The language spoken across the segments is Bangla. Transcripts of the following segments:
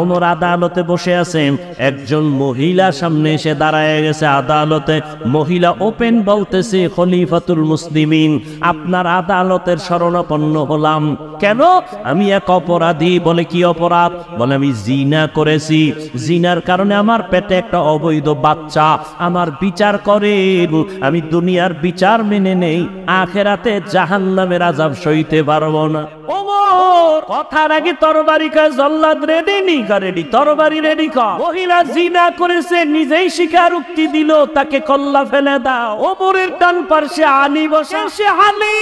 ওমর আদালতে বসে আছেন, একজন মহিলা সামনে এসে দাঁড়ায় গেছে আদালতে। মহিলা ওপেন বলতেছে, খলিফাতুল মুসলিমিন, আপনার আদালতের শরণাপন্ন হলাম। কেন? আমি এক অপরাধী। বলে কি অপরাধ? বলে আমি জিনা করেছি, জিনার কারণে আমার পেটে একটা অবৈধ বাচ্চা। আমার বিচার করেন, আমি দুনিয়ার বিচার মেনে নেই, আখেরাতে জাহান্নামের আযাব সইতে পারবো না। ওমর কথার আগে তরবারি কয়, জল্লাদ রেডি নি রেডি, তরবারি রেডি কর। মহিলা জিনা করেছে, নিজেই স্বীকারোক্তি দিল, তাকে কল্লা ফেলে দাও। ওমরের ডান পাশে আলী বসে। সে আলী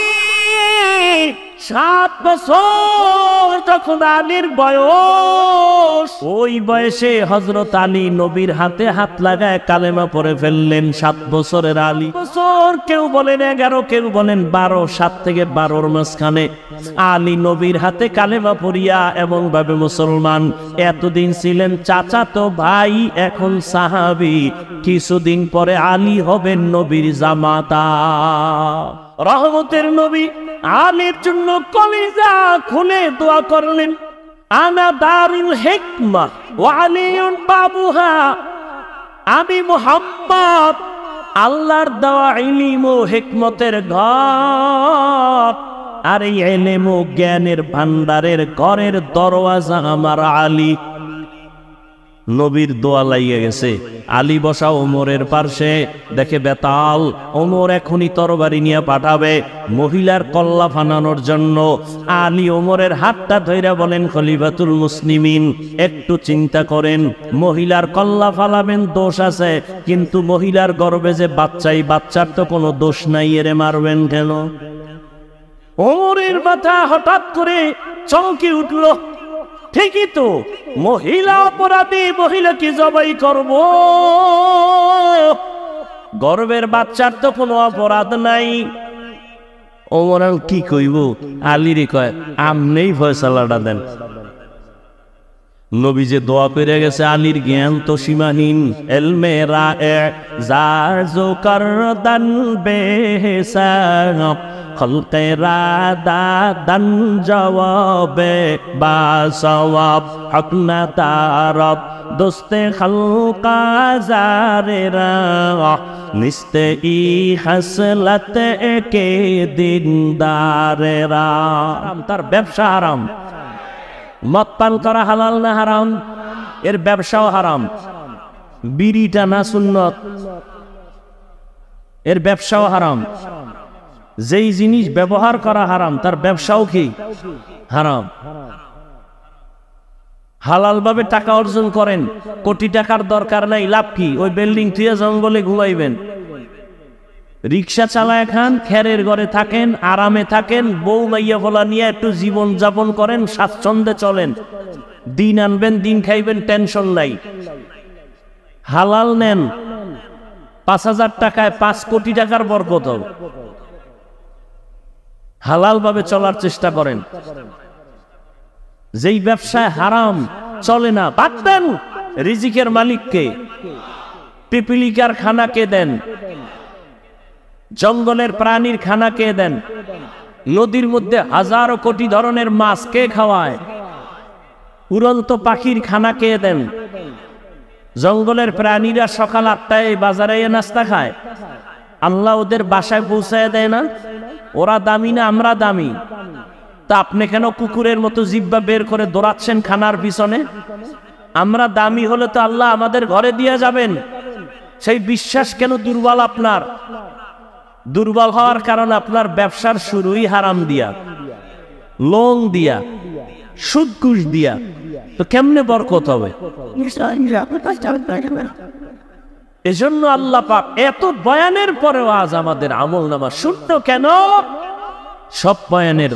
7 বছর যখন আলীর বয়স, ওই বয়সে হযরত আলী নবীর হাতে হাত লাগায় কালেমা পড়ে ফেললেন। 7 বছরের আলী। বছর কেউ বলেন 11, কেউ বলেন 12, 7 থেকে 12-র মাঝখানে আলী নবীর হাতে কালেমা পড়িয়া এমন ভাবে মুসলমান। এতদিন ছিলেন চাচাতো ভাই, এখন সাহাবী। কিছুদিন পরে আলী হবেন নবীর জামাতা। রহমতের নবী আলীর জন্য কলিজা খুলে দোয়া করলেন, আনা দারুল হিকমা ওয়া আলিয়ুন বাবুহা। আমি মুহাম্মদ আল্লাহর দেওয়া ইলম ও হিকমতের ঘর, আর এই ইলম ও জ্ঞানের ভান্ডারের ঘরের দরওয়াজা আমার আলী। নবীর দোয়া লাগিয়ে গেছে। আলী বসা ওমরের পাশে, দেখে বেতাল। ওমর এখনই তরবারি নিয়ে পাঠাবে মহিলার কল্লা ফানানোর জন্য। আলী ওমরের হাতটা ধইরা বলেন, খলিফাতুল মুসলিমিন, একটু চিন্তা করেন, মহিলার কল্লা ফালাবেন, দোষ আছে, কিন্তু মহিলার গর্ভে যে বাচ্চাই, বাচ্চার তো কোনো দোষ নাই, এরে মারবেন কেন? ওমরের মাথা হঠাৎ করে চমকে উঠল। ঠিকই তো, মহিলা অপরাধী, মহিলা কি জবাই করব? গর্ভের বাচ্চার তো কোনো অপরাধ নাই। ওমর কি কইব? আলীরে কয়, আমনেই ফয়সালাটা দেন। নবী যে দোয়া পেরে গেছে, আলীর জ্ঞান তো সীমাহীন। এলমে রায়ে জার জো করদান বেহিসাব, খলকে রাদা দান জওয়াবে বা সওয়াব, হক না তারব দোস্তে খলকা জারেরা, নিস্তে ই হাসলাত কে দিনদারেরা। তার ব্যবসা হারাম। মদ পান করা হালাল না হারাম? এর ব্যবসাও হারাম। বিড়িটা না সুন্নত, এর ব্যবসাও হারাম। যেই জিনিস ব্যবহার করা হারাম, তার ব্যবসাও কি হারাম। হালাল ভাবে টাকা অর্জন করেন, কোটি টাকার দরকার নাই, লাভ কি? ওই বিল্ডিং থুয়ে জঙ্গলে ঘুমাইবেন, রিক্সা চালায় খান, খেরের ঘরে থাকেন, আরামে থাকেন, বউ মাইয়া ফলা নিয়ে একটু জীবন যাপন করেন, স্বাচ্ছন্দ্যে চলেন, দিন আনবেন, দিন খাইবেন, টেনশন নাই। হালাল নেন, 5,000 টাকায় 5 কোটি টাকার বরকত হবে। হালাল ভাবে চলার চেষ্টা করেন। যেই ব্যবসায় হারাম চলে না, বাদ দেন। রিজিকের মালিককে, পিপিলিকার খানা কে দেন? জঙ্গলের প্রাণীর খানা কে দেন? নদীর মধ্যে হাজারো কোটি ধরনের মাছ কে খাওয়ায়? উড়ন্ত পাখির খানা কে দেন? জঙ্গলের প্রাণীরা সকাল 8টায় বাজারে নাস্তা খায়, আল্লাহ ওদের বাসায় পৌঁছায় দেয় না? ওরা দামি না আমরা দামি? তা আপনি কেন কুকুরের মতো জিহ্বা বের করে দৌড়াচ্ছেন খানার পিছনে? আমরা দামি হলে তো আল্লাহ আমাদের ঘরে দিয়ে যাবেন। সেই বিশ্বাস কেন দুর্বল আপনার? দুর্বল হওয়ার কারণ আপনার ব্যবসার শুরুই হারাম দিয়া, লোন দিয়া, সুদ ঘুষ দিয়া। তো কেমনে বরকত হবে? এজন্য আল্লাহ পাক এত বয়ানের পরেও আজ আমাদের আমল নামা শূন্য কেন? সব বয়ানের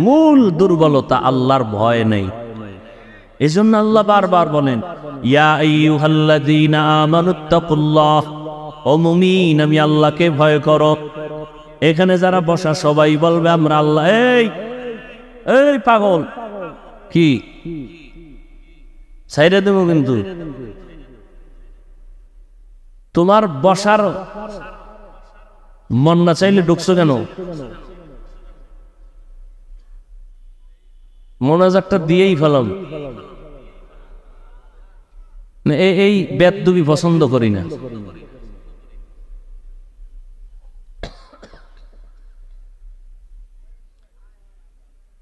মূল দুর্বলতা আল্লাহর ভয় নেই। এজন্য আল্লাহ বারবার বলেন, ইয়া আইয়ুহাল্লাযীনা আমানুত্তাকুল্লাহ, ও মুমিন আমি আল্লাহকে ভয় করো। এখানে যারা বসা সবাই বলবে আমরা আল্লাহ। এই এই পাগল, কি সাইরে দেব কিন্তু। তোমার বসার মন না চাইলে ঢুকছো কেন? মোনাজাতটা দিয়েই ফেলাম। এই বেদবি পছন্দ করি না।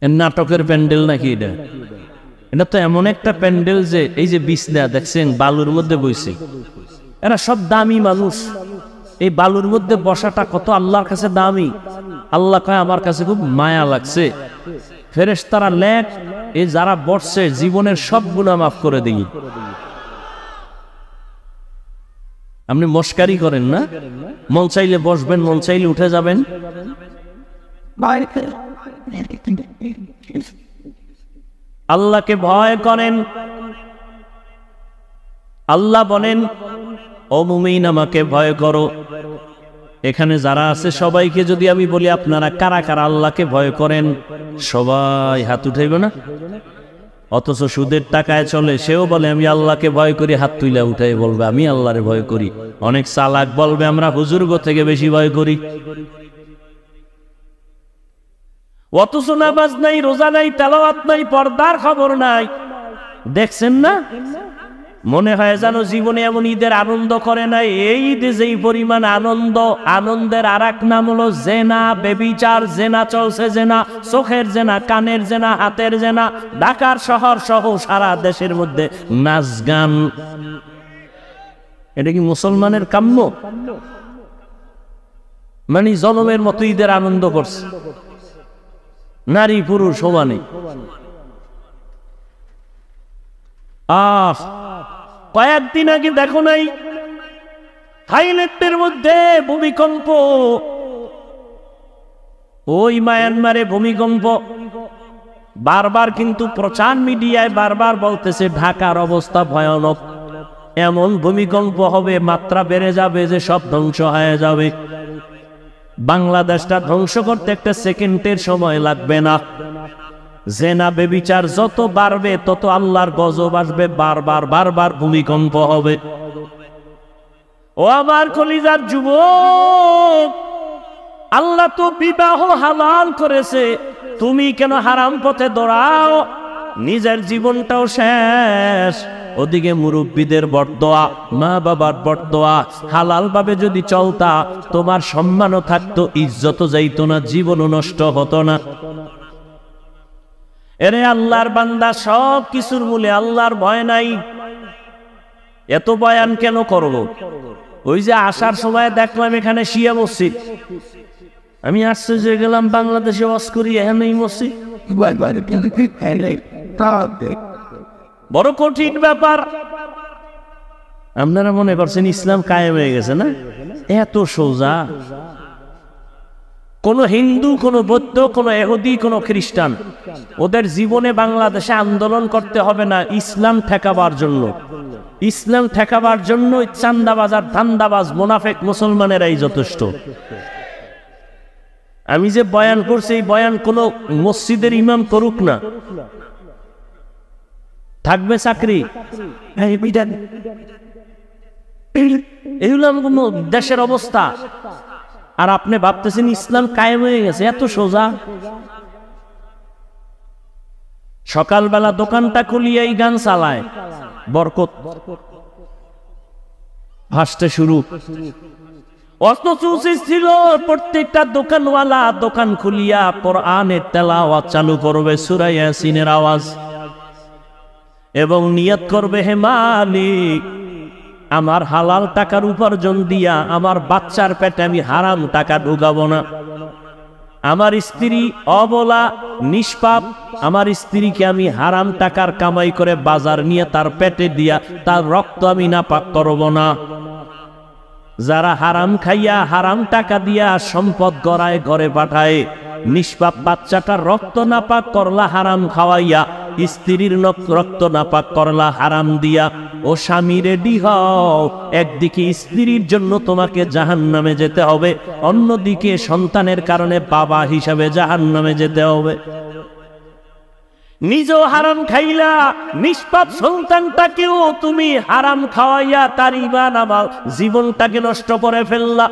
নাটকের প্যান্ডেল নাকি এটা? এটা তো এমন একটা প্যান্ডেল যে এই যে বিছনা দেখছেন বালুর মধ্যে বইছে, এরা সব দামি মানুষ। এই বালুর মধ্যে বসাটা কত আল্লাহর কাছে দামি। আল্লাহ কয় আমার কাছে খুব মায়া লাগছে, ফেরেশতারা লেখ এই যারা বসছে জীবনের সব গুনাহ মাফ করে দিই। আপনি মস্কারি করেন না, মন চাইলে বসবেন, মন চাইলে উঠে যাবেন। আল্লাহকে ভয় করেন। আল্লাহ বলেন ও মুমিন আমাকে ভয় করো। এখানে যারা আছে সবাইকে যদি আমি বলি আপনারা কারা কারা আল্লাহকে ভয় করেন, সবাই হাত উঠাইবে না? অথচ সুদের টাকায় চলে, সেও বলে আমি আল্লাহকে ভয় করি, হাত তুইলা উঠাই বলবে আমি আল্লাহরে ভয় করি। অনেক চালাক বলবে আমরা হুজুরগো থেকে বেশি ভয় করি। অথচ নামাজ নাই, রোজা নাই, তেলাওয়াত নাই, পর্দার খবর নাই। দেখছেন না? মনে হয় যেন জীবনে এমন ঈদের আনন্দ করে নাই। এই ঈদে যেই পরিমাণ আনন্দ, আনন্দের আর এক নাম হলো জেনা, বেবিচার। জেনা চলছে, জেনা, চোখের জেনা, কানের জেনা, হাতের জেনা। ঢাকার শহর সহ সারা দেশের মধ্যে নাচ গান। এটা কি মুসলমানের কাম্য? মানে জনমের মতো ঈদের আনন্দ করছে, নারী পুরুষ সমানে। কয়েকদিন আগে দেখো নাই থাইল্যান্ডের মধ্যে ভূমিকম্প? ওই মায়ানমারে ভূমিকম্প। বারবার কিন্তু প্রচার মিডিয়ায় বারবার বলতেছে ঢাকার অবস্থা ভয়ানক, এমন ভূমিকম্প হবে, মাত্রা বেড়ে যাবে যে সব ধ্বংস হয়ে যাবে। বাংলাদেশটা ধ্বংস করতে একটা সেকেন্ডের সময় লাগবে না। জেনা বেবিচার যত বাড়বে তত আল্লাহর গজব আসবে, বারবার বারবার ভূমিকম্প হবে। ও আমার কলিজার যুবক, আল্লাহ তো বিবাহ হালাল করেছে, তুমি কেন হারাম পথে দৌড়াও? নিজের জীবনটাও শেষ, ওদিকে মুরব্বীদের বরদোয়া, মা বাবার বরদোয়া। হালাল ভাবে যদি চলতা তোমার সম্মানও থাকতো, ইজ্জতও যাইতো না, জীবনও নষ্ট হতো না। এরে আল্লাহর বান্দা, সব কিছুর মূলে আল্লাহর ভয় নাই। এত বয়ান কেন করব? ওই যে আসার সময় দেখলাম এখানে শিয়া মসজিদ, আমি আশ্চর্য হয়ে গেলাম, বাংলাদেশে ওয়াজ করি এখানে এই মসজিদ। বড় কঠিন ব্যাপার। আপনারা মনে করছেন ইসলাম কায়েম হয়ে গেছে না? এত সোজা। কোন হিন্দু, কোন বৌদ্ধ, কোন ইহুদি, কোন খ্রিস্টান, ওদের জীবনে বাংলাদেশে আন্দোলন করতে হবে না ইসলাম ঠেকাবার জন্য। ইসলাম ঠেকাবার জন্য চান্দাবাজ আর ধান্দাবাজ মুনাফেক মুসলমানেরাই যথেষ্ট। আমি যে বয়ান করছি এই বয়ান কোন মসজিদের ইমাম করুক না, থাকবে চাকরি। এই হলো দেশের অবস্থা। আর আপনি ভাবতেছেন ইসলাম কায়েম হয়ে গেছে, এত সোজা। সকালবেলা দোকানটা খুলিয়ে এই গান চালায়, বরকত ভাসতে শুরু। অথচ উচিত ছিল প্রত্যেকটা দোকানওয়ালা দোকান খুলিয়া কোরআনের তেলাওয়াত চালু করবে, সূরা ইয়াসিনের আওয়াজ, এবং নিয়ত করবে হে মালিক, আমার হালাল টাকার উপার্জন দিয়া আমার বাচ্চার পেটে আমি হারাম টাকা ঢুকাবো না। আমার স্ত্রী অবলা নিষ্পাপ, আমার স্ত্রীকে আমি হারাম টাকার কামাই করে বাজার নিয়ে তার পেটে দিয়া তার রক্ত আমি নাপাক করব না। যারা হারাম খাইয়া হারাম টাকা দিয়া সম্পদ গড়ায় ঘরে পাঠায়, নিষ্পাপ বাচ্চাটার রক্ত নাপাক করলা হারাম খাওয়াইয়া, স্ত্রীর রক্ত নাপাক করলা হারাম দিয়া। ও স্বামী রেডি হও, একদিকে স্ত্রীর জন্য তোমাকে জাহান্নামে যেতে হবে, অন্যদিকে সন্তানের কারণে বাবা হিসাবে জাহান্নামে যেতে হবে। নিজেও হারাম খাইলা, নিষ্পাপ সন্তানটাকেও তুমি হারাম খাওয়াইয়া তার ঈমান আমল জীবনটাকে নষ্ট করে ফেললা।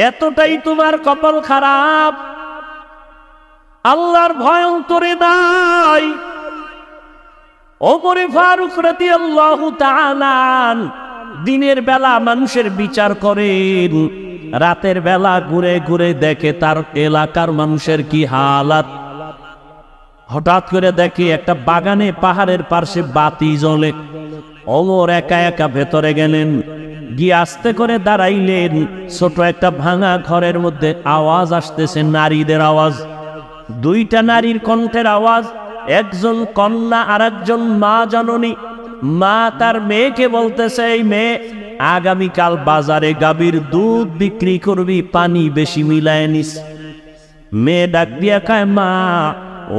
এতটাই তোমার কপাল খারাপ, আল্লাহর ভয় অন্তরে নাই। ওমরে ফারুক রাদিয়াল্লাহু তাআলা দিনের বেলা মানুষের বিচার করেন, রাতের বেলা ঘুরে ঘুরে দেখে তার এলাকার মানুষের কি হালাত। হঠাৎ করে দেখে একটা বাগানে পাহাড়ের পাশে বাতি জ্বলে। ওমর একা একা ভেতরে গেলেন, গিয়ে আস্তে করে দাঁড়াইলেন। ছোট একটা ভাঙা ঘরের মধ্যে আওয়াজ আসতেছে, নারীদের আওয়াজ, দুইটা নারীর কণ্ঠের আওয়াজ। একজন কন্যা আর একজন মা জননী। মা তার মেয়েকে বলতেছে, এই মেয়ে, আগামীকাল বাজারে গাভীর দুধ বিক্রি করবি, পানি বেশি মিলায় নিস। মেয়ে ডাক দিয়া কয়, মা,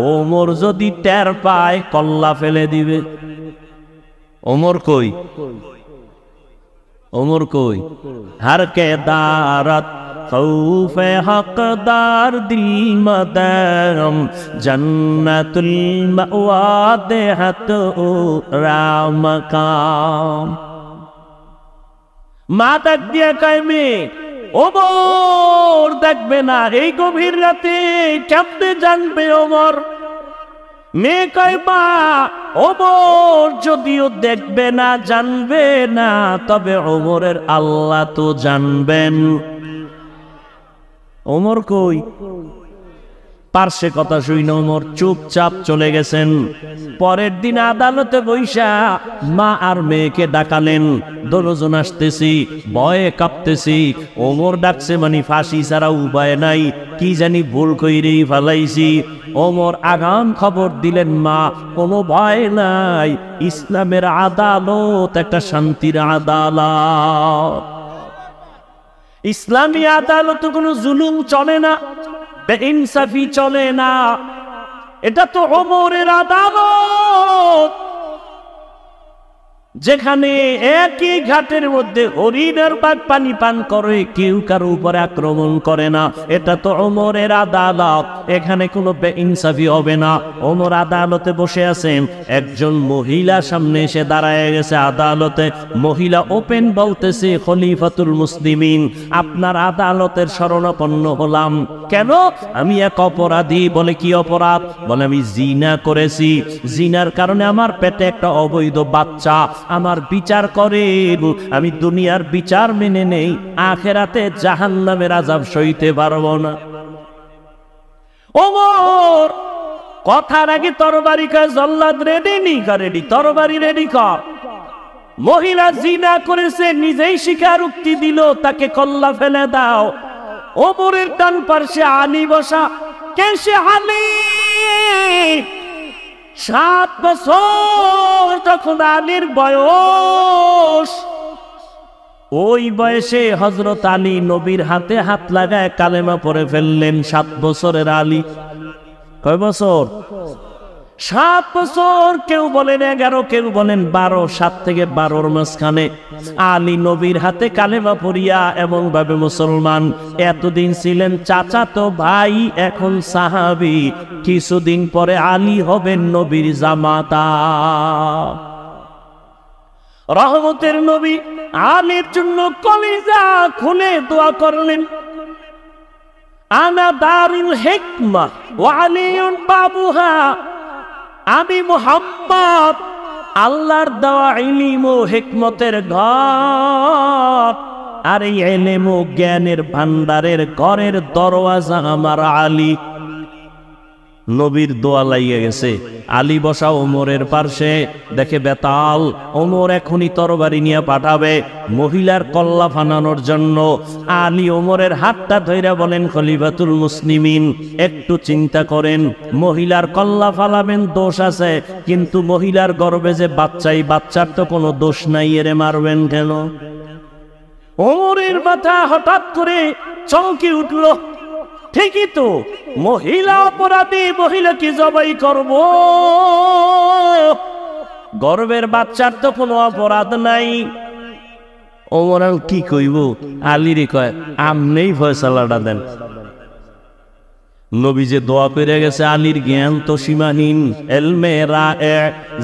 ওমর যদি টের পায় কল্লা ফেলে দিবে। ওমর কই? ওমর কই? হার কে দারাত খৌফে হকদার দিল মদম জন্নতুল মাওয়া দেহত রামকাম। মা ডাক দিয়া কয়, মেয়ে, ওমর দেখবে না এই গভীর রাতে, কেমনে জানবে ওমর? মেয়ে কয়, মা, ওমর যদিও দেখবে না, জানবে না, তবে ওমরের আল্লাহ তো জানবেন। ওমর কই? পার্শ্বে কথা শুইনা ওমর চুপচাপ চলে গেছেন। পরের দিন আদালতে বইসা মা আর মেয়েকে ডাকালেন। দরজন আসতেছি, ভয়ে কাঁপতেছি। ওমর ডাকছে মানে ফাঁসি ছাড়া উপায় নাই, কি জানি ভুল কইরেই ফেলাইছি। ওমর আগাম খবর দিলেন, মা, কোনো ভয় নাই, ইসলামের আদালত একটা শান্তির আদালত। ইসলামী আদালত কোনো জুলুম চলে না, বেইনসাফি চলে না। এটা তো ওমরের আদালত, যেখানে একই ঘাটের মধ্যে হরিণের বাঘ পানি পান করে, কেউ কারো উপরে আক্রমণ করে না। এটা তো ওমরের আদালত, এখানে কোনো বেইনসাফি হবে না। ওমর আদালতে বসে আছেন, একজন মহিলা সামনে এসে দাঁড়ায় গেছে আদালতে। মহিলা ওপেন বলতেছে, খলিফাতুল মুসলিমিন, আপনার আদালতের শরণাপন্ন হলাম। কেন? আমি এক অপরাধী। বলে, কি অপরাধ? বলে, আমি জিনা করেছি, জিনার কারণে আমার পেটে একটা অবৈধ বাচ্চা। আমার বিচার করেন, আমি দুনিয়ার বিচার মেনে নেই, আখেরাতে জাহান্নামের আযাব সইতে পারবো না। ওমর কথার আগে তরবারি কয়, জল্লাদ রেডি নি? রেডি, তরবারি রেডি কর। মহিলা জিনা করেছে, নিজেই স্বীকারোক্তি দিল, তাকে কল্লা ফেলে দাও। ওমরের ডান পাশে আলী বসা। কে সে আলী? 7 বছর যখন আলীর বয়স, ওই বয়সে হযরত আলী নবীর হাতে হাত লাগায় কালেমা পড়ে ফেললেন। 7 বছরের আলী। কয় বছর? 7 বছর। কেউ বলেন 11, কেউ বলেন 12। 7 থেকে 12-র মাঝখানে আলী নবীর হাতে কালেমা পড়িয়া এমন ভাবে মুসলমান। এতদিন ছিলেন চাচাতো ভাই, এখন সাহাবী। কিছুদিন পরে আলী হবেন নবীর জামাতা। রহমতের নবী আলীর জন্য কলিজা খুলে দোয়া করলেন, আনা দারুল হিকমা ওয়া আলিয়ুন বাবুহা। আমি মুহাম্মদ আল্লাহর দেওয়া ইলম ও হিকমতের ঘর, আর এই ইলম ও জ্ঞানের ভান্ডারের ঘরের দরওয়াজা আমার আলী। নবীর দোয়া লাগিয়ে গেছে। আলী বসা ওমরের পাশে, দেখে বেতাল। ওমর এখনই তরবারি নিয়ে পাঠাবে মহিলার কল্লা ফানানোর জন্য। আলী ওমরের হাতটা ধইরা বলেন, খলিফাতুল মুসলিমিন, একটু চিন্তা করেন, মহিলার কল্লা ফালাবেন, দোষ আছে, কিন্তু মহিলার গর্ভে যে বাচ্চাই, বাচ্চার তো কোনো দোষ নাই, এরে মারবেন কেন? ওমরের মাথা হঠাৎ করে চমকে উঠল। ঠিকই তো, মহিলা অপরাধী, মহিলা কি জবাই করব? গর্ভের বাচ্চার তো কোনো অপরাধ নাই। ওমর কি কইব? আলীরে কয়, আমনেই ফয়সালাটা দেন। নবী যে দোয়া করে গেছে, আলীর জ্ঞান তো সীমাহীন। এলমে রায়ে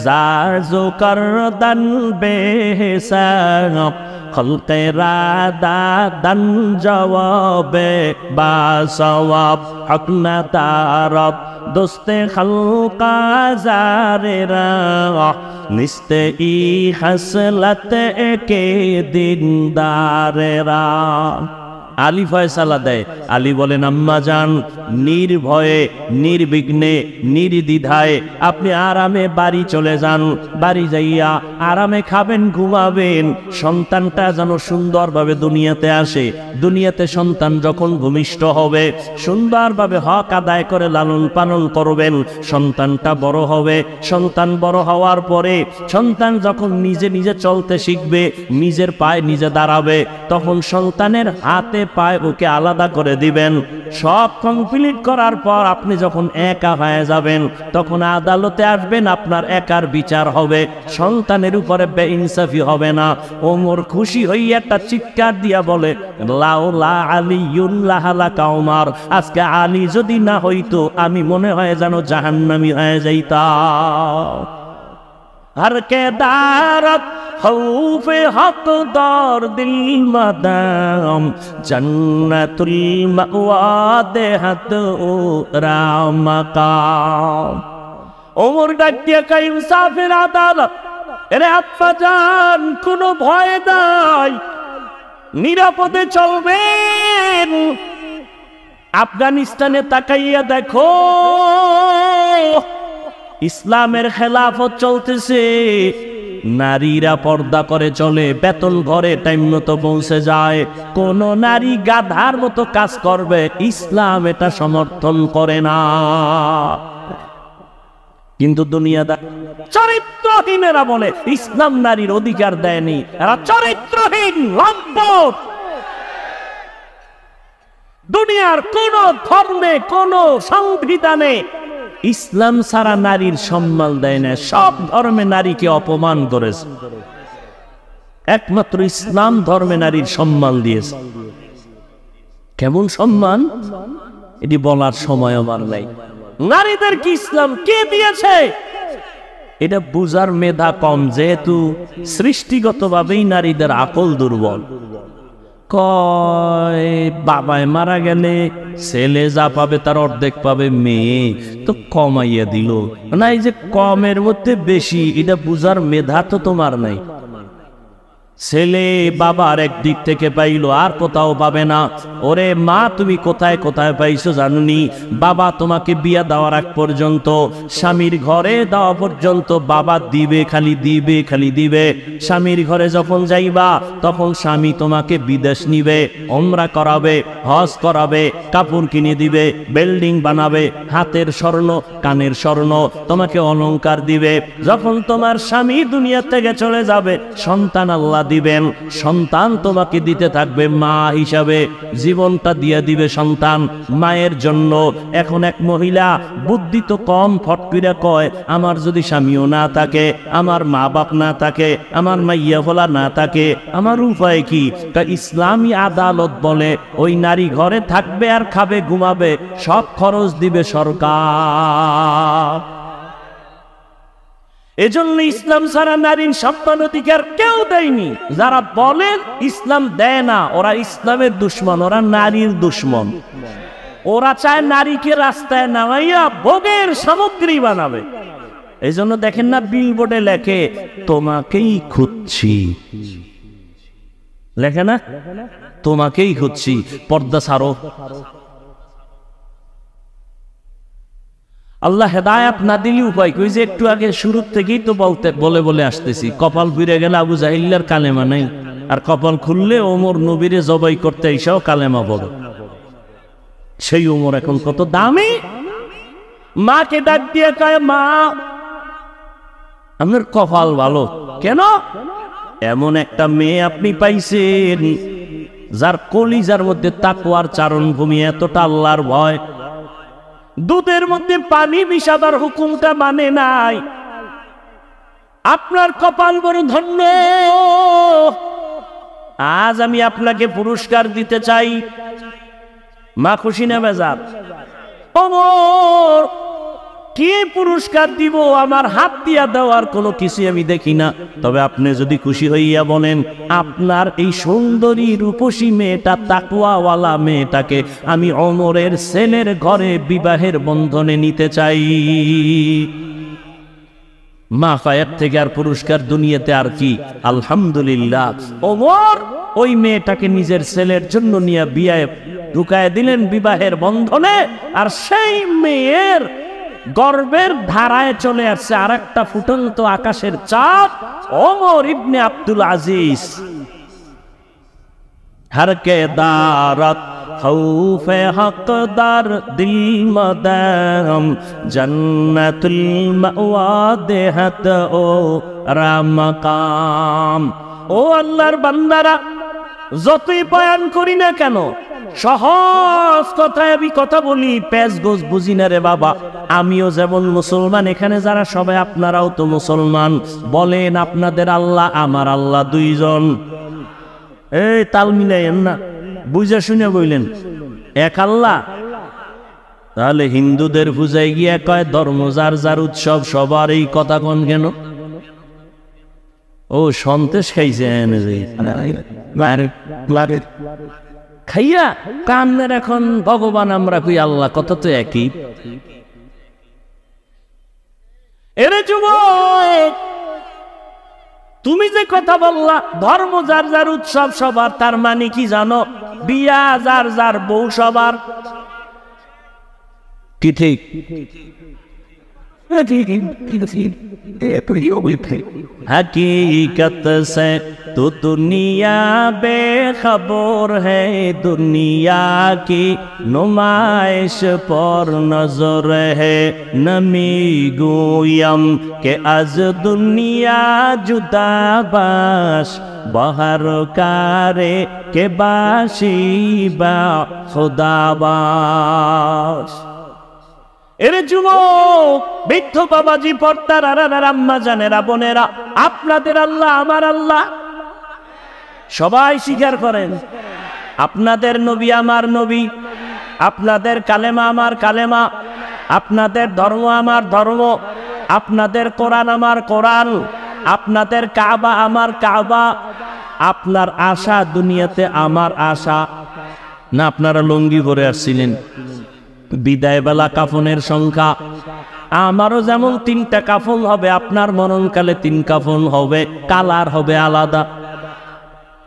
যার জো করদান বেহিসাব, খলকে রাদা দান জওয়াবে বা সওয়াব, হক না তারব দোস্তে খলকা জারেরা, নিস্তে ই হাসলাত কে দিনদারেরা। আলী ফয়সালা দেয়। আলী বলেন, আম্মা জান, নির্ভয়ে নির্বিঘ্নে নির্দ্বিধায় আপনি আরামে বাড়ি চলে যান। বাড়ি যাইয়া আরামে খাবেন, ঘুমাবেন। সন্তানটা যেন সুন্দরভাবে দুনিয়াতে আসে। দুনিয়াতে সন্তান যখন ভূমিষ্ঠ হবে, সুন্দরভাবে হক আদায় করে লালন পালন করবেন। সন্তানটা বড় হবে। সন্তান বড় হওয়ার পরে সন্তান যখন নিজে নিজে চলতে শিখবে, নিজের পায়ে নিজে দাঁড়াবে, তখন সন্তানের হাতে পায় ওকে আলাদা করে দিবেন। সব কমপ্লিট করার পর আপনি যখন একা হয়ে যাবেন, তখন আদালতে আসবেন, আপনার একার বিচার হবে, সন্তানের উপরে বেইনসাফি হবে না। ওমর খুশি হইয়া একটা চিৎকার দিয়া বলে, লাউলা আলিউল্লাহ লাকা ওমর, আজকে আলী যদি না হইতো আমি মনে হয় যেন জাহান্নামী হয়ে যাইতাম। हर के दारत खौफ हक दौर दिल मदाम, जन्नतुल मअवा देहत रामकाम। ওমর ডাক দিয়ে কই, মুসাফির আদালত, এরে আব্বা জান, কোনো ভয় নাই, নিরাপদে চলবেন। আফগানিস্তানে তাকাইয়া দেখো, ইসলামের খেলাফত চলতেছে। নারীরা পর্দা করে চলে, বেতন ঘরে টাইম মতো পৌঁছে যায়। কোন নারী গাধার মতো কাজ করবে, ইসলাম এটা সমর্থন করে না। কিন্তু দুনিয়াদার চরিত্রহীনেরা বলে ইসলাম নারীর অধিকার দেয়নি। এরা চরিত্রহীন লম্পট। দুনিয়ার কোন ধর্মে, কোন সংবিধানে ইসলাম ছাড়া নারীর সম্মান দেয় না। সব ধর্মে নারীকে অপমান করেছে, একমাত্র ইসলাম ধর্মে নারীর সম্মান দিয়েছে। কেমন সম্মান এটি বলার সময় আমার নাই। নারীদের কি ইসলাম কে দিয়েছে এটা বুঝার মেধা কম, যেহেতু সৃষ্টিগতভাবেই নারীদের আকল দুর্বল। কয় বাবায় মারা গেলে ছেলে যা পাবে তার অর্ধেক পাবে মেয়ে, তো কমাইয়া দিল না। এই যে কমের মধ্যে বেশি, এটা বুঝার মেধা তো তোমার নাই। ছেলে বাবার একদিক থেকে পাইলো, আর কোথাও পাবে না। ওরে মা, তুমি কোথায় কোথায় পাইছো জানুনি? বাবা তোমাকে বিয়া দেওয়ার আগ পর্যন্ত, স্বামীর ঘরে দেওয়া পর্যন্ত বাবা দিবে, খালি দিবে, খালি দিবে। স্বামীর ঘরে যখন যাইবা, তখন স্বামী তোমাকে বিদেশ নিবে, ওমরা করাবে, হজ করাবে, কাপড় কিনে দিবে, বিল্ডিং বানাবে, হাতের স্বর্ণ কানের স্বর্ণ তোমাকে অলংকার দিবে। যখন তোমার স্বামী দুনিয়া থেকে চলে যাবে, সন্তান আল্লাহ দিবেন, সন্তান তোমাকে দিতে থাকবে মা হিসাবে, জীবনটা দিয়ে দিবে সন্তান মায়ের জন্য। এখন এক মহিলা বুদ্ধি তো কম, ফটকিরা কয়, আমার যদি স্বামীও না থাকে, আমার মা বাপ না থাকে, আমার মাইয়া ফলা না থাকে, আমার উপায় কি? ইসলামী আদালত বলে ওই নারী ঘরে থাকবে আর খাবে, ঘুমাবে, সব খরচ দিবে সরকার। এজন্য ইসলাম ছাড়া নারীর সম্মান অধিকার কেউ দেয়নি। যারা বলেন ইসলাম দেয় না, ওরা ইসলামের দুশ্মন, ওরা নারীর দুশ্মন। ওরা চায় নারীকে রাস্তায় নামাইয়া ভোগের সামগ্রী বানাবে। এই জন্য দেখেন না, বিলবোর্ডে লেখে তোমাকেই খুঁজছি, লেখে না তোমাকেই খুঁজছি, পর্দা ছাড়ো। আল্লাহ হেদায়াত না দিলে উপায় কই? যে একটু আগে শুরুর থেকেই তো বলে আসতেছি, কপাল ফিরে গেলে আবু জাহিল্লার কালেমা নাই, আর কপাল খুললে ওমর নবীরে জবাই করতে এসেও কালেমা বড়। সেই ওমর এখন কত দামি। মাকে ডাক দিয়ে কয়, মা আপনার কপাল ভালো। কেন? এমন একটা মেয়ে আপনি পাইছেন যার কলিজার মধ্যে তাকওয়ার চারণভূমি, এতটা আল্লাহর ভয়। দুধের মধ্যে পানি মিশাবার হুকুমটা মানে নাই। আপনার কপাল বড় ধন্য। আজ আমি আপনাকে পুরস্কার দিতে চাই। মা খুশি না বেজার? ওমর কে পুরস্কার দিব, আমার হাত দিয়া দেওয়ার কোনো কিছু আমি দেখি না। তবে আপনি যদি খুশি হইয়া বলেন আপনার এই সুন্দরী রূপসী মেয়েটা, তাকওয়াওয়ালা মেয়েটাকে আমি ওমরের ছেলের ঘরে বিবাহের বন্ধনে নিতে চাই, মা ফায়ার থেকে আর পুরস্কার দুনিয়াতে আর কি। আলহামদুলিল্লাহ, ওমর ওই মেয়েটাকে নিজের ছেলের জন্য নিয়ে বিয়ে ঢুকায় দিলেন বিবাহের বন্ধনে। আর সেই মেয়ের গর্বের ধারায় চলে আসছে আর একটা ফুটন্ত আকাশের চাঁদ, ওমর ইবনে আব্দুল আজিজ। হরকে দারত খৌফে হকদার দিল মদাম জন্নতুল মাওয়া দেহত ও রামকাম। ও আল্লাহর বান্দারা, যতই বয়ান করি না কেন, সহজ কথায় আমি কথা বলি, প্যাঁচ গোছ বুঝি না রে বাবা। আমিও যেমন মুসলমান, এখানে যারা সবাই আপনারাও তো মুসলমান। বলেন আপনাদের আল্লাহ আমার আল্লাহ দুইজন? এই তাল মিলাইয়েন না, বুঝে শুনে বললেন এক আল্লাহ। তাহলে হিন্দুদের পূজায় গিয়ে কয় ধর্ম যার যার উৎসব, সবার এই কথা কোন কেন? ও সন্তেষ খাইছেন খাইয়া কান্নের এখন ভগবান আমরা কই আল্লাহ, কথা তো একই। এরে যুবক, তুমি যে কথা বললা ধর্ম যার যার উৎসব সবার, তার মানে কি জানো? বিয়া যার যার বউ সবার, কি ঠিক? हकीकत से तो दुनिया बेखबर है, दुनिया की नुमाइश पर नजर है। नमी गोयम के आज दुनिया जुदा बाश, बाहर कारे के बाशी बा खुदा बाश। এরে যুবক, বৃদ্ধ বাবাজি, পর্দার আড়ালের আম্মা জানেরা, বোনেরা, আপনাদের আল্লাহ আমার আল্লাহ সবাই স্বীকার করেন। আপনাদের নবী আমার নবী, আপনাদের কালেমা আমার কালেমা, আপনাদের ধর্ম আমার ধর্ম, আপনাদের কোরআন আমার কোরআন, আপনাদের কাবা আমার কাবা। আপনার আশা দুনিয়াতে আমার আশা না? আপনারা লুঙ্গি পরে আসছিলেন, বিদায় বেলা কাফনের সংখ্যা আমারও যেমন 3টা কাফন হবে, আপনার মরণকালে 3 কাফন হবে, কালার হবে আলাদা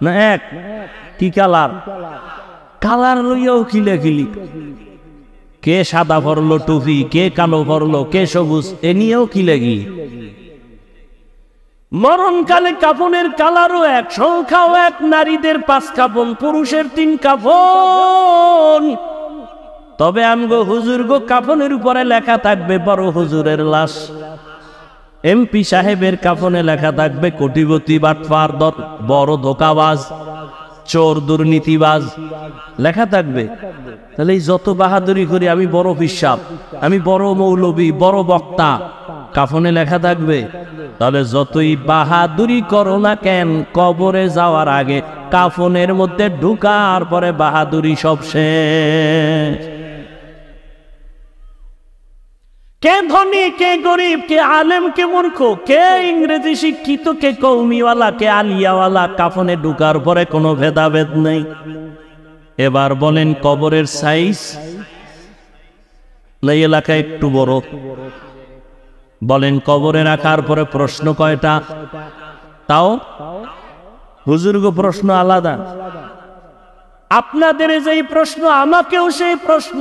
না এক? কি কালার? কালার লইয়াও খিলাখিলি, কে সাদা ভরলো টুপি, কে কালো ভরলো, কে সবুজ, এ নিয়েও খিলাগি। মরণকালে কাফনের কালারও এক, সংখ্যাও এক। নারীদের 5 কাফন, পুরুষের 3 কাফন। তবে আমগো হুজুর গো কাফনের উপরে লেখা থাকবে বড় হুজুরের লাশ, এমপি সাহেবের কাফনে লেখা থাকবে কোটিপতি বাটপার বড় ধোকাবাজ চোর দুর্নীতিবাজ, লেখা থাকবে। তাহলে এই যত বাহাদুরি করি, আমি বড় পিসাব, আমি বড় মৌলবী, বড় বক্তা, কাফনে লেখা থাকবে। তাহলে যতই বাহাদুরি করো না কেন, কবরে যাওয়ার আগে কাফনের মধ্যে ঢুকার পরে বাহাদুরি সব শেষ। কে ধনী, কে গরিব, কে আলেম, কে মূর্খ, কে ইংরেজি শিক্ষিত, কে কৌমিওয়ালা, কে আলিয়াওয়ালা, কাফনে ঢুকার পরে কোনো ভেদাভেদ নেই। এবার বলেন কবরের সাইজ এই এলাকায় একটু বড়, বলেন কবরে রাখার পরে প্রশ্ন কয়টা? তাও হুজুরগো প্রশ্ন আলাদা। আপনাদের যেই প্রশ্ন, আমাকেও সেই প্রশ্ন,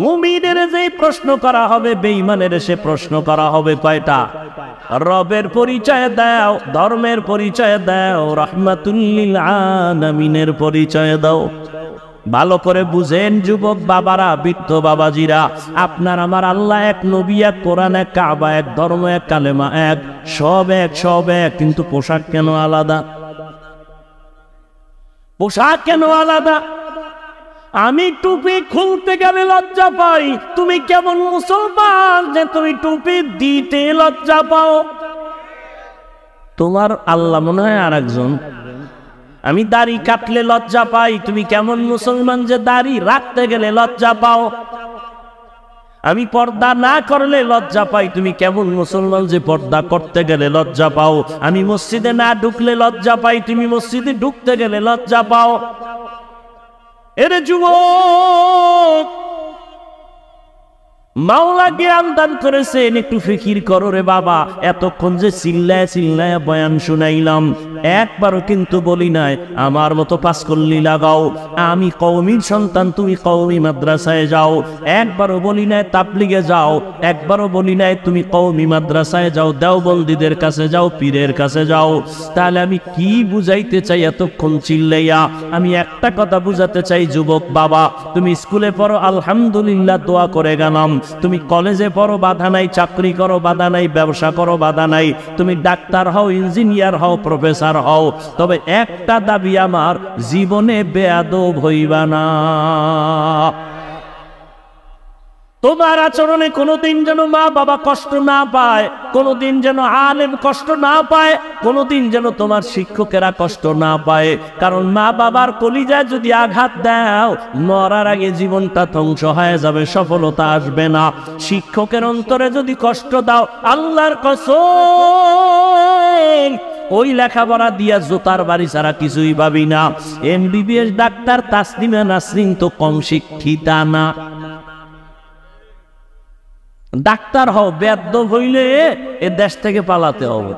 মুমিনের যেই প্রশ্ন করা হবে, বেঈমানের সে প্রশ্ন করা হবে। কয়টা? রবের পরিচয় দাও, ধর্মের পরিচয় দাও, রাহমাতুল লিল আলামিনের পরিচয় দাও। ভালো করে বুঝেন যুবক বাবারা, বৃদ্ধ বাবাজিরা, আপনার আমার আল্লাহ এক, নবী এক, কোরআন এক, কাবা এক, ধর্ম এক, কালেমা এক, সব এক, সব এক। কিন্তু পোশাক কেন আলাদা? পোশাক কেন আলাদা? আমি টুপি খুলতে গেলে লজ্জা পাই, তুমি কেমন মুসলমান যে তুমি টুপি দিতে লজ্জা পাও? তোমার আল্লাহ মনে হয় আর একজন। আমি দাড়ি কাটলে লজ্জা পাই, তুমি কেমন মুসলমান যে দাড়ি রাখতে গেলে লজ্জা পাও? আমি পর্দা না করলে লজ্জা পাই। তুমি কেমন মুসলমান যে পর্দা করতে গেলে লজ্জা পাও? আমি মসজিদে না ঢুকলে লজ্জা পাই, তুমি মসজিদে ঢুকতে গেলে লজ্জা পাও। এরে যুবক, মাওলা জ্ঞান দান করেছেন, একটু ফিকির করো রে বাবা। এতক্ষণ যে চিল্লায় চিল্লায় বয়ান শুনাইলাম, একবারও কিন্তু বলি নাই আমার মতো পাঁচকল্লি লাগাও, আমি কওমির সন্তান, তুমি কওমি মাদ্রাসায় যাও। একবারও বলি নাই তাবলিগে যাও, একবারও বলি নাই তুমি কওমি মাদ্রাসায় যাও, দেওবন্দীদের কাছে যাও, পীরের কাছে যাও। তাহলে আমি কি বুঝাইতে চাই এতক্ষণ চিল্লাইয়া? আমি একটা কথা বুঝাতে চাই, যুবক বাবা, তুমি স্কুলে পড়ো আলহামদুলিল্লাহ, দোয়া করে গেলাম। তুমি কলেজে পড়ো, বাধা নাই। চাকরি করো, বাধা নাই। ব্যবসা করো, বাধা নাই। তুমি ডাক্তার হও, ইঞ্জিনিয়ার হও, প্রফেসর হও, তবে একটা দাবি আমার, জীবনে বেয়াদব হইবা না। তোমার আচরণে কোনোদিন যেন মা বাবা কষ্ট না পায়, কোনোদিন যেন আলেম কষ্ট না পায়, কোনোদিন যেন তোমার শিক্ষকেরা কষ্ট না পায়। কারণ মা বাবার কলিজায় যদি আঘাত দাও, মরার আগে জীবনটা ধ্বংস হয়ে যাবে, সফলতা আসবে না। শিক্ষকের অন্তরে যদি কষ্ট দাও, আল্লাহর কসম, ওই লেখাপড়া দিয়া জোতার বাড়ি ছাড়া কিছুই ভাবি না। MBBS ডাক্তার তাসলিমা নাসরিন তো কম শিক্ষিতা না। ডাক্তার হও, বেয়াদব হইলে এ দেশ থেকে পালাতে হবে।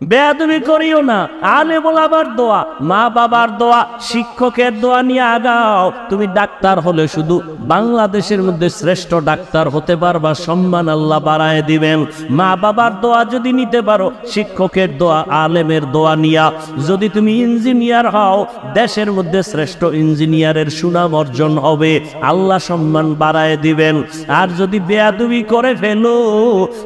বেয়াদবি করিও না। আলেম ওলামার দোয়া, মা বাবার দোয়া, শিক্ষকের দোয়া নিয়ে আগাও। তুমি ডাক্তার হলে শুধু বাংলাদেশের মধ্যে শ্রেষ্ঠ ডাক্তার হতে পারবা, সম্মান আল্লাহ বাড়ায় দিবেন। মা বাবার দোয়া যদি নিতে পারো, শিক্ষকের দোয়া, আলেমের দোয়া নিয়া যদি তুমি ইঞ্জিনিয়ার হও, দেশের মধ্যে শ্রেষ্ঠ ইঞ্জিনিয়ারের সুনাম অর্জন হবে, আল্লাহ সম্মান বাড়ায় দিবেন। আর যদি বেয়াদবি করে ফেলো,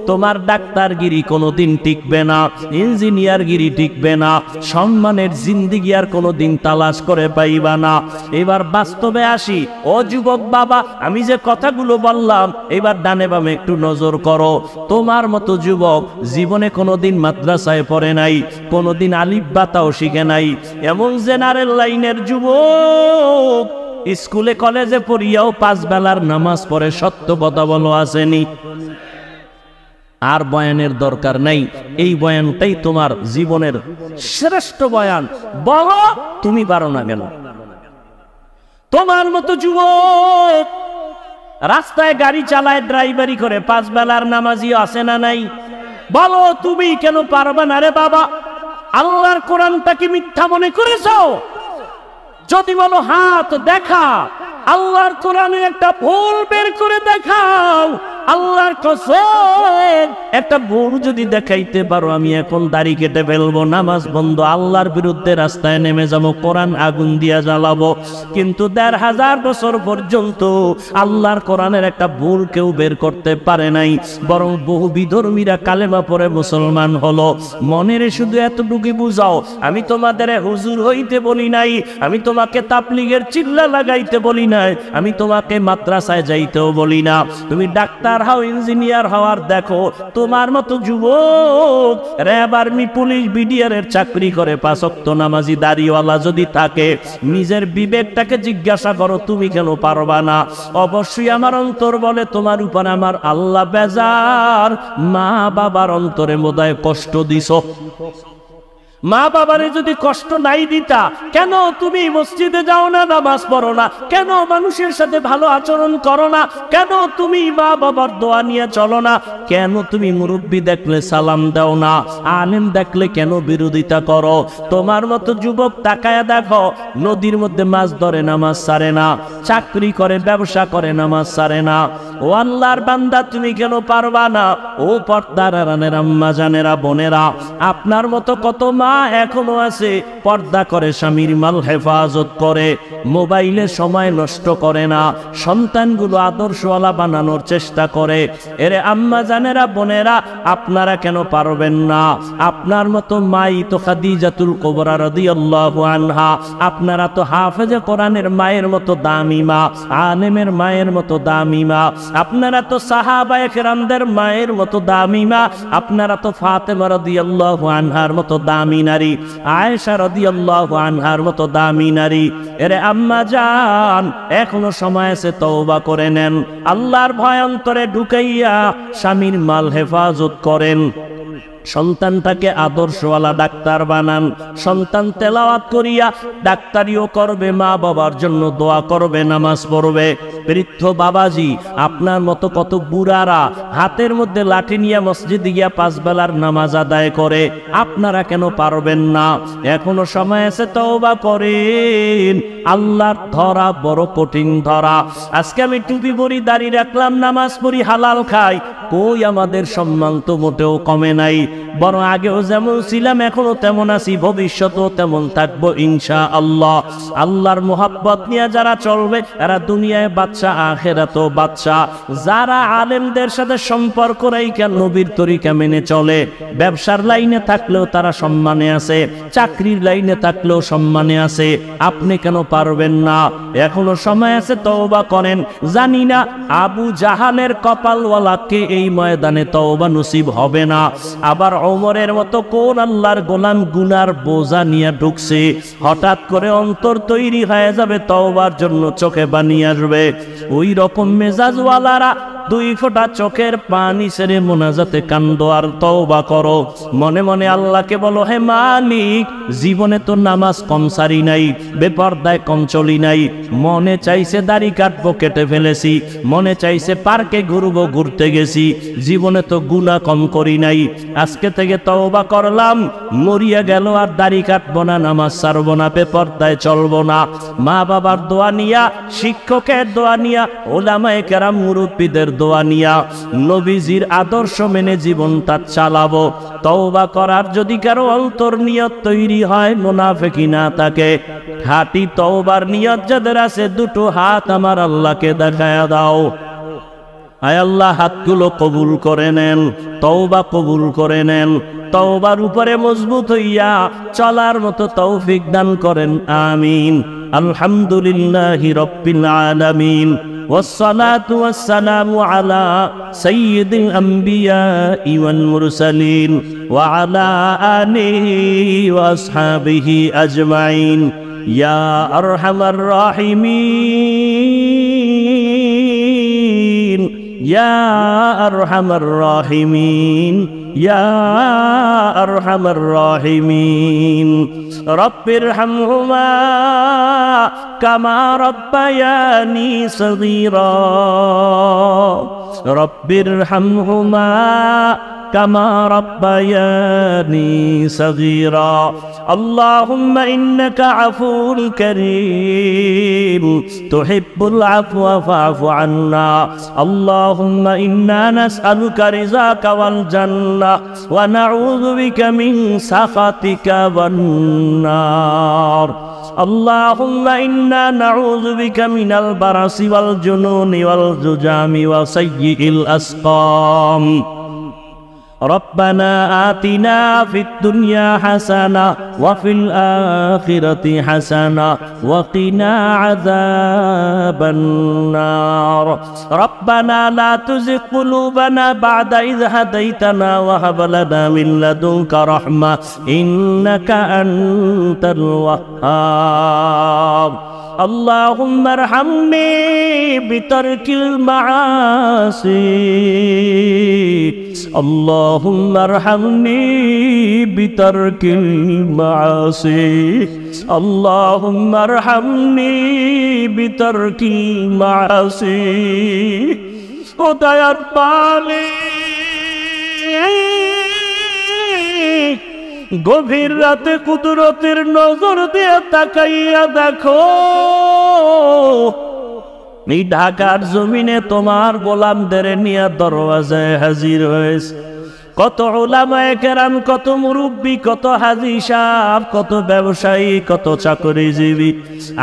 তোমার ডাক্তারগিরি কোনোদিন টিকবে না, ইঞ্জিনিয়ারগিরি টিকবে না, সম্মানের জিন্দিগি আর কোনোদিন তালাশ করে পাইবা না। এবার বাস্তবে আসি। ও যুবক বাবা, আমি যে কথাগুলো বললাম, এবার ডানে বামে একটু নজর করো। তোমার মতো যুবক জীবনে কোনোদিন মাদ্রাসায় পড়ে নাই, কোনোদিন আলিফ বাতাও শিখে নাই, এমন জেনারেল লাইনের যুবক স্কুলে কলেজে পড়িয়াও 5 বেলার নামাজ পড়ে, সত্য কথা বলো আসেনি? আর বয়ানের দরকার নাই। এই বয়ানটাই তোমার জীবনের শ্রেষ্ঠ বয়ান। বলো তুমি পারো না কেন? তোমার মতো যুবক রাস্তায় গাড়ি চালায়, ড্রাইভারি করে, 5 বেলার নামাজিও আছে না নাই? বলো তুমি কেন পারবে না রে বাবা? আল্লাহর কোরআনটা কি মিথ্যা মনে করেছো? যদি বলো হাত দেখা, আল্লাহর কোরআনে একটা ভুল বের করে দেখাও। আল্লাহর কসম, একটা ভুল যদি দেখাইতে পারো, আমি এখন দাড়ি কেটে ফেলবো, নামাজ বন্ধ, আল্লাহর বিরুদ্ধে রাস্তায় নেমে যাবো, কোরআন আগুন দিয়া জ্বালাবো। কিন্তু 1500 বছর পর্যন্ত আল্লাহর কোরআনের একটা ভুল কেউ বের করতে পারে নাই, বরং বহু বিধর্মীরা কালেমা পড়ে মুসলমান হলো। মনের শুধু এতটুকু বুঝাও, আমি তোমাদের হুজুর হইতে বলি নাই, আমি তোমাকে তাবলীগের চিল্লা লাগাইতে বলি নাই, আমি তোমাকে মাদ্রাসায় যাইতেও বলি না। তুমি ডাক্তার হও, ইঞ্জিনিয়ার হওয়ার দেখো, তোমার মতো যুবক র্যাব, আর্মি, পুলিশ, বিডিআর এর চাকরি করে, 5 ওয়াক্ত নামাজি দাড়িওয়ালা যদি থাকে, নিজের বিবেকটাকে জিজ্ঞাসা করো, তুমি কেন পারবা না? অবশ্যই আমার অন্তর বলে তোমার উপর আমার আল্লাহ বেজার। মা বাবার অন্তরে বোধহয় কষ্ট দিছো। মা বাবারে যদি কষ্ট নাই দিতা, কেন তুমি মসজিদে যাও না, নামাজ পড়ো না? কেন মানুষের সাথে ভালো আচরণ করো না? কেন তুমি মা বাবার দোয়া নিয়ে চলো না? কেন তুমি মুরব্বি দেখলে সালাম দাও না? আলেম দেখলে কেন বিরোধিতা করো? তোমার মতো যুবক তাকায়া দেখো, নদীর মধ্যে মাছ ধরে, নামাজ ছাড়ে না, চাকরি করে, ব্যবসা করে, নামাজ ছাড়ে না। ও আল্লাহর বান্দা, তুমি কেন পারবা না? ও পর্দার আড়ালের আম্মা জানেরা, বোনেরা, আপনার মতো কত মা এখনো আছে, পর্দা করে, স্বামীর মাল হেফাজত করে, মোবাইলে সময় নষ্ট করে না, সন্তানগুলো আদর্শওয়ালা বানানোর চেষ্টা করে। এরে আম্মা জানেরা, বোনেরা, আপনারা কেন পারবেন না? আপনার মতো মাই তো খাদিজাতুল কুবরা রাদিয়াল্লাহু আনহা, আপনারা তো হাফেজে কোরআনের মায়ের মতো দামি মা, আলেমের মায়ের মতো দামি মা, আপনারা তো সাহাবায়ে কেরামদের মায়ের মতো দামি মা, আপনারা তো ফাতেমা রাদিয়াল্লাহু আনহার মতো দামি নারী, আয়েশা রাদিয়াল্লাহু আনহার মতো দামি নারী। এরে আম্মা জান, এখনো সময় আছে, তওবা করে নেন। আল্লাহর ভয় অন্তরে ঢুকাইয়া স্বামীর মাল হেফাজত করেন। সন্তানটাকে আদর্শওয়ালা ডাক্তার বানান। সন্তান তেলাওয়াত করিয়া ডাক্তারিও করবে, মা বাবার জন্য দোয়া করবে, নামাজ পড়বে। বৃদ্ধ বাবাজি, আপনার মতো কত বুড়ারা হাতের মধ্যে লাঠি নিয়ে মসজিদে গিয়া 5 বেলার নামাজ আদায় করে, আপনারা কেন পারবেন না? এখনো সময় আছে, তওবা করেন। আল্লাহর ধরা বড় কঠিন ধরা। আজকে আমি টুপি পরি, দাড়ি রাখলাম, নামাজ পড়ি, হালাল খাই, কই আমাদের সম্মান তো মোটেও কমে নাই, বরং আগেও যেমন ছিলাম এখনো তেমন আছি, ভবিষ্যতেও তেমন থাকবো ইনশাআল্লাহ। আল্লাহর মোহাব্বত নিয়ে যারা চলবে এরা দুনিয়ায় বাদশা, আখিরাতেও বাদশা। যারা আলেমদের সাথে সম্পর্ক রাইখা নবীর তরিকা মেনে চলে, ব্যবসার লাইনে থাকলেও তারা সম্মানে আছে, চাকরির লাইনে থাকলেও সম্মানে আছে। আপনি কেন পারবেন না? এখনো সময় আছে, তওবা করেন। জানি না আবু জাহালের কপালওয়ালাকে এই ময়দানে তওবা নসিব হবে না। আবার ওমরের মতো কোন আল্লাহর গোলাম গুনার বোঝা নিয়ে ঢুকছে, হঠাৎ করে অন্তর তৈরি হয়ে যাবে তওবার জন্য, চোখে পানি আসবে। ওই রকম মেজাজওয়ালারা 2 ফোঁটা চোখের পানি ছেড়ে মোনাজাতে কান্দো আর তওবা করো। মনে মনে আল্লাহকে বলো, হে মালিক, জীবনে তো নামাজ কম সারি নাই, বেপরদায় কম চলি নাই, মনে চাইছে দাড়ি কাটবো, কেটে ফেলেছি, মনে চাইছে পার্কে ঘুরবো, ঘুরতে গেছি, জীবনে তো গুনাহ কম করি নাই। আজকে থেকে তওবা করলাম, মরিয়া গেল আর দাড়ি কাটবো না, নামাজ ছাড়বো না, বেপরদায় চলবো না। মা বাবার দোয়া নিয়া, শিক্ষকের দোয়া নিয়া, ওলামায়ে কেরাম মুরব্বীদের দোয়া নিয়া, নবীজির আদর্শ মেনে জীবনটা চালাবো। তওবা করার যদি কারো অন্তর নিয়ত তৈরি হয়, মুনাফিকি না থাকে, খাঁটি তওবার নিয়ত যাদের আছে, 2 হাত আমার আল্লাহকে দেখায়া দাও। আয় আল্লাহ, হাতগুলো কবুল করে নেন, তওবা কবুল করে নেন। তওবার উপরে মজবুত হইয়া চলার মতো তৌফিক দান করেন, আমিন। আলহামদুলিল্লাহি রাব্বিল আলামিন, والصلاة والسلام على سيد الأنبياء والمرسلين وعلى آله وأصحابه أجمعين يا أرحم الراحمين يا أرحم الراحمين يا أرحم الراحمين رب ارحمهما كما ربياني صغيرا رب ارحمهما كما ربياني صغيرا اللهم إنك عفو كريم تحب العفو فاعف عنا اللهم إنا نسألك رضاك والجنة ونعوذ بك من سخطك والنار اللهم إنا نعوذ بك من البرص والجنون والزجام وسيء الأسقام ربنا آتنا في الدنيا حسنة وفي الآخرة حسنة وقنا عذاب النار ربنا لا تزغ قلوبنا بعد إذ هديتنا وهب لنا من لدنك رحمة إنك أنت الوهاب اللهم ارحمني بترك المعاصي اللهم ارحمني بترك المعاصي اللهم ارحمني بترك المعاصي وديار بالي গভীর রাতে কুদরতের নজর দিয়ে তাকাইয়া দেখো এই ঢাকার জমিনে তোমার গোলামদের নিয়ে দরওয়াজায় হাজির হয়েছে কত উলামায়ে কেরাম, কত মুরব্বী, কত হাজী সাহেব, কত ব্যবসায়ী, কত চাকরিজীবী,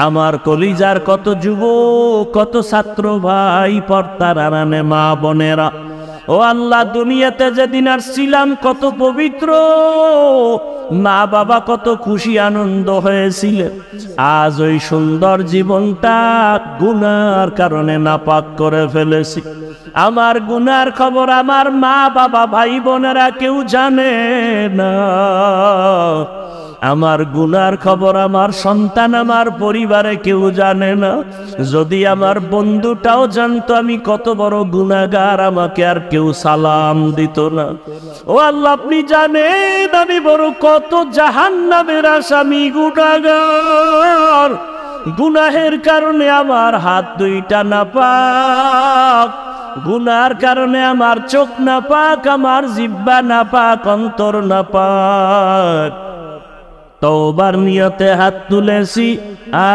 আমার কলিজার কত যুবক, কত ছাত্র ভাই, পর্দার আড়ালে মা বোনেরা। ও আল্লাহ, দুনিয়াতে যেদিন আসছিলাম কত পবিত্র, মা বাবা কত খুশি আনন্দ হয়েছিলেন। আজ ওই সুন্দর জীবনটা গুনার কারণে নাপাক করে ফেলেছি। আমার গুনার খবর আমার মা বাবা ভাই বোনেরা কেউ জানে না। আমার গুনার খবর আমার সন্তান আমার পরিবারে কেউ জানে না। যদি আমার বন্ধুটাও জানতো আমি কত বড় গুনাহগার, আমাকে আর কেউ সালাম দিত না। ও আল্লাহ, আপনি জানেন আমি বড় কত জাহান্নামের আসামি গুনাহগার। গুনাহের কারণে আমার হাত দুইটা নাপাক, গুনার কারণে আমার চোখ নাপাক, আমার জিহ্বা নাপাক, অন্তর নাপাক। তওবার নিয়তে হাত তুলেছি,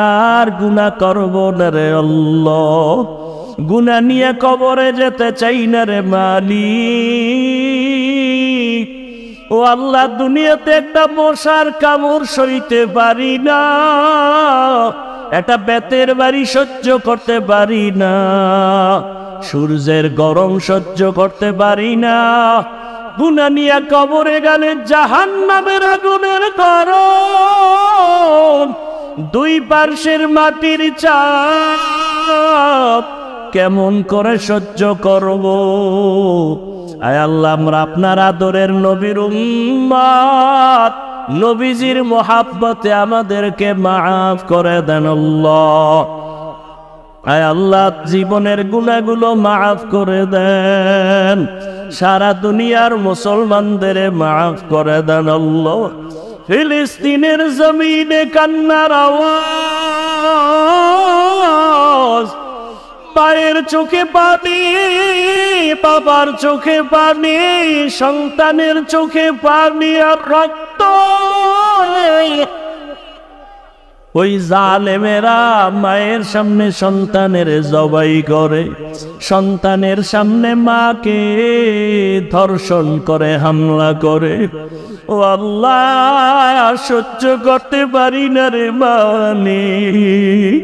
আর গুনাহ করব না রে আল্লাহ। গুনাহ নিয়ে কবরে যেতে চাই না রে মালিক। ও আল্লাহ, দুনিয়াতে একটা মশার কামড় সইতে পারি না, একটা বেতের বাড়ি সহ্য করতে পারি না, সূর্যের গরম সহ্য করতে পারি না। গুনাহ নিয়ে কবরে গেলে জাহান্নামের আগুনের কারণ, দুই পার্শ্বের মাটির চাপ কেমন করে সহ্য করব? আয় আল্লাহ, আমরা আপনার আদরের নবীর উম্মত, নবীজির মোহাব্বতে আমাদেরকে মাফ করে দেন আল্লাহ। আয় আল্লাহ, জীবনের গুনাহগুলো মাফ করে দেন, সারা দুনিয়ার মুসলমানদের মাফ করে দেন আল্লাহ। ফিলিস্তিনের জমিনে কান্নার আওয়াজ, মায়ের চোখে পানি, বাবার চোখে পানি, সন্তানের চোখে পানি আর রক্ত। ওই জালেমেরা মায়ের সামনে সন্তানের জবাই করে, সন্তানের সামনে মাকে ধর্ষণ করে, হামলা করে। ও আল্লাহ, সহ্য করতে পারি না রে মালিক।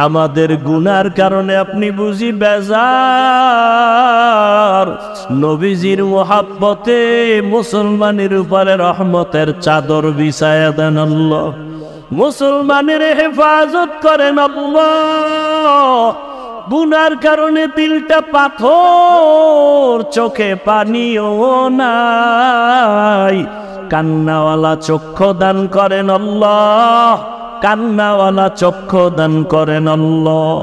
আমাদের গুনার কারণে আপনি বুঝি বেজার, নবীজির মোহাব্বতে মুসলমানের উপরে রহমতের চাদর বিছায়া দেন আল্লাহ। মুসলমানের হেফাজত করেন আল্লাহ। গুনার কারণে দিলটা পাথর, চোখে পানিও নাই, কান্নাওয়ালা চক্ষু দান করেন আল্লাহ, কান্নাওয়ালা চক্ষু দান করেন আল্লাহ।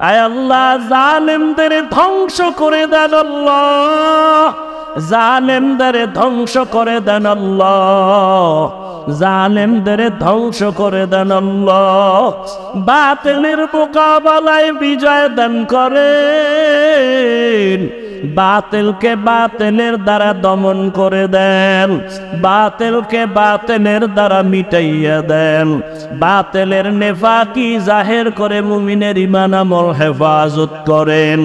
আয় আল্লাহ, জালেমদের ধ্বংস করে দেন আল্লাহ, জালেমদের ধ্বংস করে দেন আল্লাহ, জালেমদের ধ্বংস করে দেন আল্লাহ। বাতিলের মোকাবেলায় বিজয় দান করেন, বাতিলকে বাতিলের দ্বারা দমন করে দেন, বাতিলকে বাতিলের দ্বারা মিটাইয়া দেন, বাতিলের নেফাকি জাহের করে মুমিনের ঈমান আমল হেফাজত করেন।